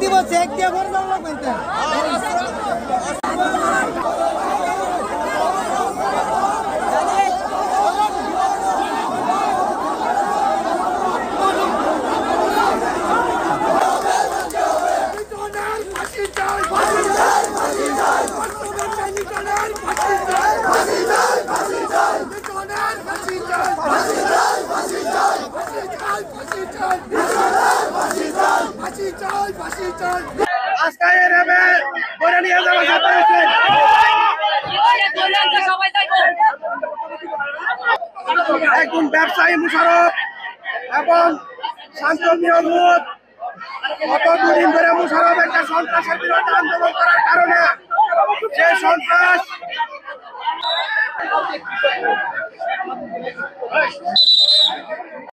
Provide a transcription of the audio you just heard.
দিব চেক দিয়ে ভরে দাও না কইতে একজন ব্যবসায়ী মুশারফ এবং শান্তনীয় মুখ কতদিন ধরে মুশারফ একটা সন্ত্রাসের বিরুদ্ধে আন্দোলন করার কারণে যে সন্ত্রাস